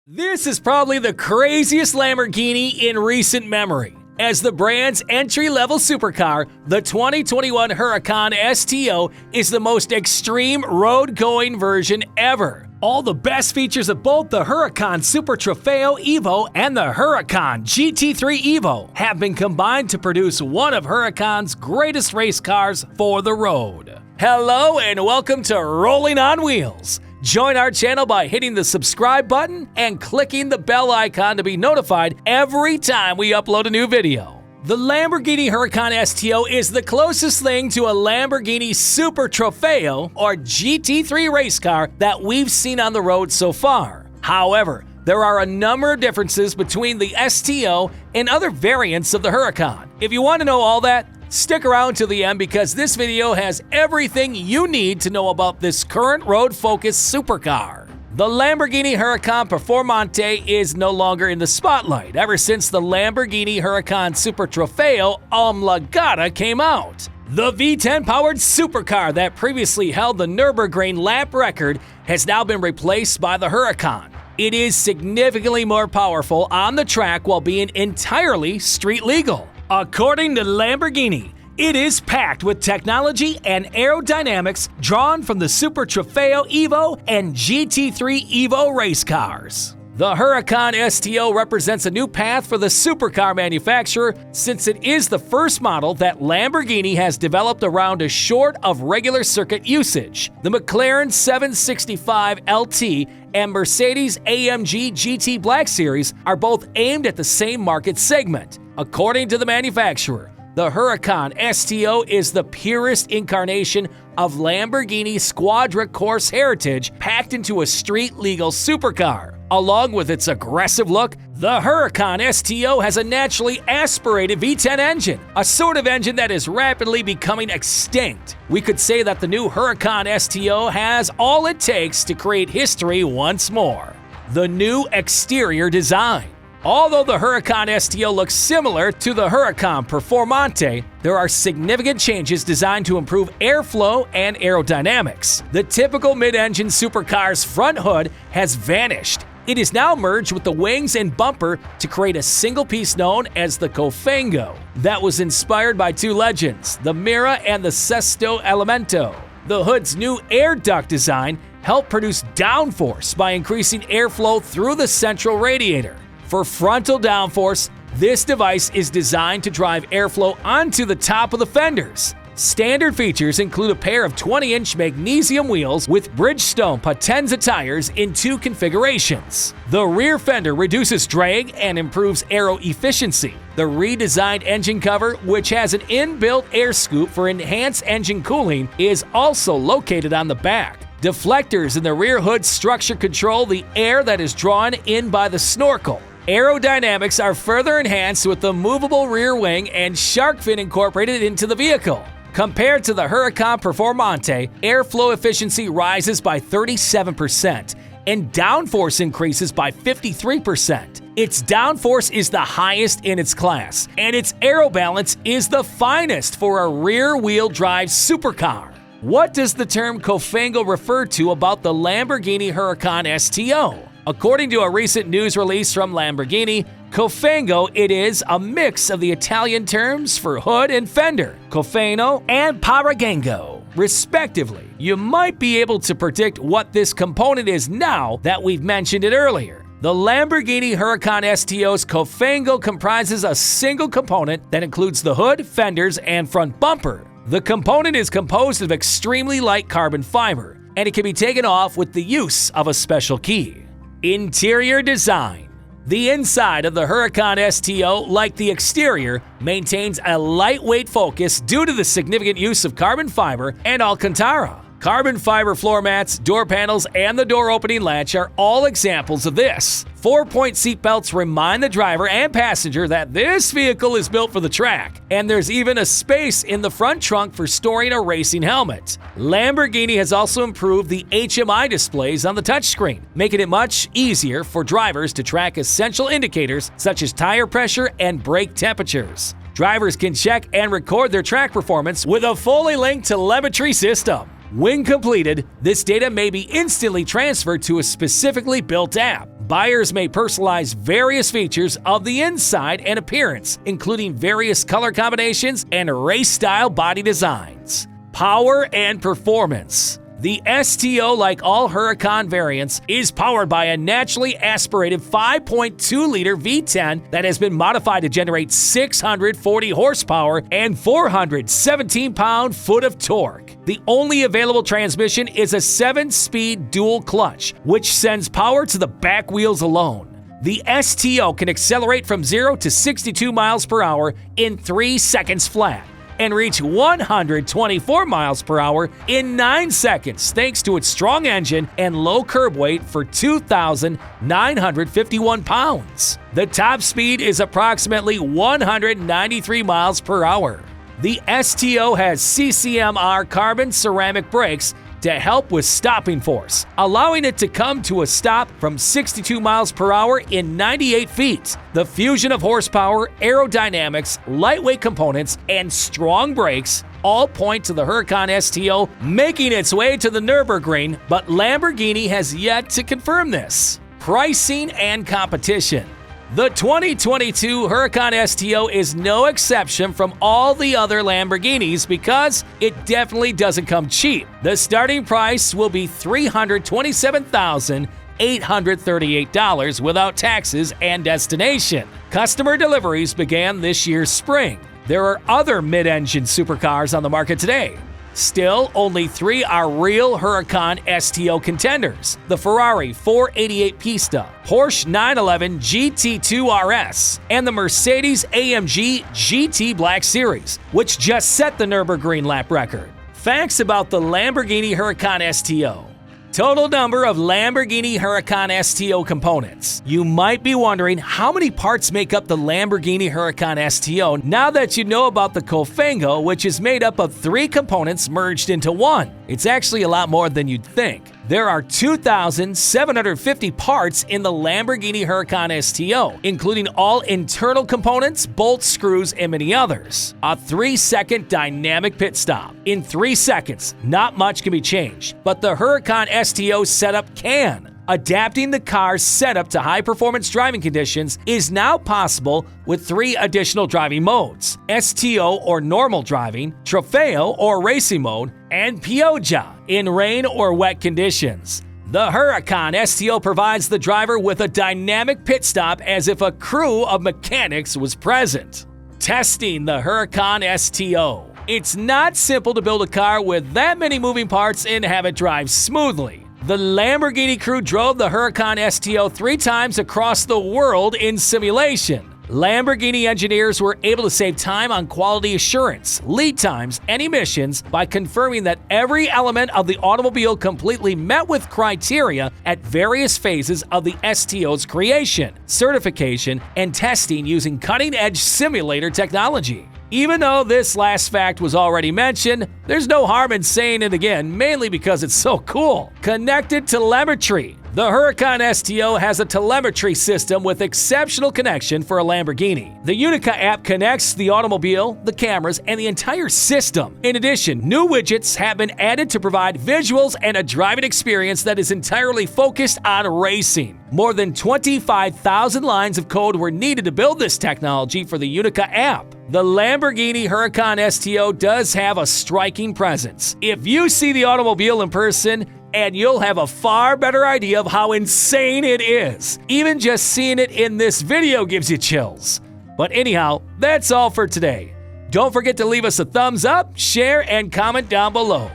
This is probably the craziest Lamborghini in recent memory. As the brand's entry-level supercar, the 2021 Huracan STO is the most extreme road-going version ever. All the best features of both the Huracan Super Trofeo Evo and the Huracan GT3 Evo have been combined to produce one of Huracan's greatest race cars for the road. Hello and welcome to Rolling on Wheels. Join our channel by hitting the subscribe button and clicking the bell icon to be notified every time we upload a new video. The Lamborghini Huracan STO is the closest thing to a Lamborghini Super Trofeo or GT3 race car that we've seen on the road so far. However, there are a number of differences between the STO and other variants of the Huracan. If you want to know all that, stick around to the end because this video has everything you need to know about this current road-focused supercar. The Lamborghini Huracan Performante is no longer in the spotlight ever since the Lamborghini Huracan Super Trofeo Omologata came out. The V10-powered supercar that previously held the Nürburgring lap record has now been replaced by the Huracan. It is significantly more powerful on the track while being entirely street legal. According to Lamborghini, it is packed with technology and aerodynamics drawn from the Super Trofeo Evo and GT3 Evo race cars. The Huracan STO represents a new path for the supercar manufacturer since it is the first model that Lamborghini has developed around a short of regular circuit usage. The McLaren 765 LT and Mercedes-AMG GT Black Series are both aimed at the same market segment. According to the manufacturer, the Huracan STO is the purest incarnation of Lamborghini Squadra Corse heritage packed into a street-legal supercar. Along with its aggressive look, the Huracan STO has a naturally aspirated V10 engine, a sort of engine that is rapidly becoming extinct. We could say that the new Huracan STO has all it takes to create history once more. The new exterior design. Although the Huracan STO looks similar to the Huracan Performante, there are significant changes designed to improve airflow and aerodynamics. The typical mid-engine supercar's front hood has vanished. It is now merged with the wings and bumper to create a single piece known as the Cofango. That was inspired by two legends, the Mira and the Sesto Elemento. The hood's new air duct design helped produce downforce by increasing airflow through the central radiator. For frontal downforce, this device is designed to drive airflow onto the top of the fenders. Standard features include a pair of 20-inch magnesium wheels with Bridgestone Potenza tires in two configurations. The rear fender reduces drag and improves aero efficiency. The redesigned engine cover, which has an inbuilt air scoop for enhanced engine cooling, is also located on the back. Deflectors in the rear hood structure control the air that is drawn in by the snorkel. Aerodynamics are further enhanced with the movable rear wing and shark fin incorporated into the vehicle. Compared to the Huracan Performante, airflow efficiency rises by 37% and downforce increases by 53%. Its downforce is the highest in its class, and its aero balance is the finest for a rear-wheel drive supercar. What does the term Cofango refer to about the Lamborghini Huracan STO? According to a recent news release from Lamborghini, Cofango, it is a mix of the Italian terms for hood and fender, Cofano and Paragango, respectively. You might be able to predict what this component is now that we've mentioned it earlier. The Lamborghini Huracan STO's Cofango comprises a single component that includes the hood, fenders, and front bumper. The component is composed of extremely light carbon fiber, and it can be taken off with the use of a special key. Interior design. The inside of the Huracan STO, like the exterior, maintains a lightweight focus due to the significant use of carbon fiber and Alcantara. Carbon fiber floor mats, door panels, and the door opening latch are all examples of this. 4-point seat belts remind the driver and passenger that this vehicle is built for the track, and there's even a space in the front trunk for storing a racing helmet. Lamborghini has also improved the HMI displays on the touchscreen, making it much easier for drivers to track essential indicators such as tire pressure and brake temperatures. Drivers can check and record their track performance with a fully linked telemetry system. When completed, this data may be instantly transferred to a specifically built app. Buyers may personalize various features of the inside and appearance, including various color combinations and race-style body designs. Power and performance. The STO, like all Huracan variants, is powered by a naturally aspirated 5.2-liter V10 that has been modified to generate 640 horsepower and 417 pound-foot of torque. The only available transmission is a 7-speed dual clutch, which sends power to the back wheels alone. The STO can accelerate from 0 to 62 miles per hour in 3 seconds flat and reach 124 miles per hour in 9 seconds thanks to its strong engine and low curb weight for 2,951 pounds. The top speed is approximately 193 miles per hour. The STO has CCMR carbon ceramic brakes to help with stopping force, allowing it to come to a stop from 62 miles per hour in 98 feet. The fusion of horsepower, aerodynamics, lightweight components, and strong brakes all point to the Huracan STO making its way to the Nürburgring, but Lamborghini has yet to confirm this. Pricing and competition. The 2022 Huracan STO is no exception from all the other Lamborghinis because it definitely doesn't come cheap. The starting price will be $327,838 without taxes and destination. Customer deliveries began this year's spring. There are other mid-engine supercars on the market today. Still, only 3 are real Huracan STO contenders: the Ferrari 488 Pista, Porsche 911 GT2 RS, and the Mercedes-AMG GT Black Series, which just set the Nürburgring lap record. Facts about the Lamborghini Huracan STO. Total number of Lamborghini Huracan STO components. You might be wondering how many parts make up the Lamborghini Huracan STO now that you know about the Cofango, which is made up of 3 components merged into one. It's actually a lot more than you'd think. There are 2,750 parts in the Lamborghini Huracan STO, including all internal components, bolts, screws, and many others. A 3-second dynamic pit stop. In 3 seconds, not much can be changed, but the Huracan STO setup can. Adapting the car's setup to high-performance driving conditions is now possible with 3 additional driving modes: STO or normal driving, Trofeo or racing mode, and Pioggia in rain or wet conditions. The Huracan STO provides the driver with a dynamic pit stop as if a crew of mechanics was present. Testing the Huracan STO. It's not simple to build a car with that many moving parts and have it drive smoothly. The Lamborghini crew drove the Huracan STO 3 times across the world in simulation. Lamborghini engineers were able to save time on quality assurance, lead times, and emissions by confirming that every element of the automobile completely met with criteria at various phases of the STO's creation, certification, and testing using cutting-edge simulator technology. Even though this last fact was already mentioned, there's no harm in saying it again, mainly because it's so cool. Connected telemetry. The Huracan STO has a telemetry system with exceptional connection for a Lamborghini. The Unica app connects the automobile, the cameras, and the entire system. In addition, new widgets have been added to provide visuals and a driving experience that is entirely focused on racing. More than 25,000 lines of code were needed to build this technology for the Unica app. The Lamborghini Huracan STO does have a striking presence. If you see the automobile in person, and you'll have a far better idea of how insane it is. Even just seeing it in this video gives you chills. But anyhow, that's all for today. Don't forget to leave us a thumbs up, share, and comment down below.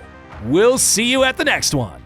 We'll see you at the next one.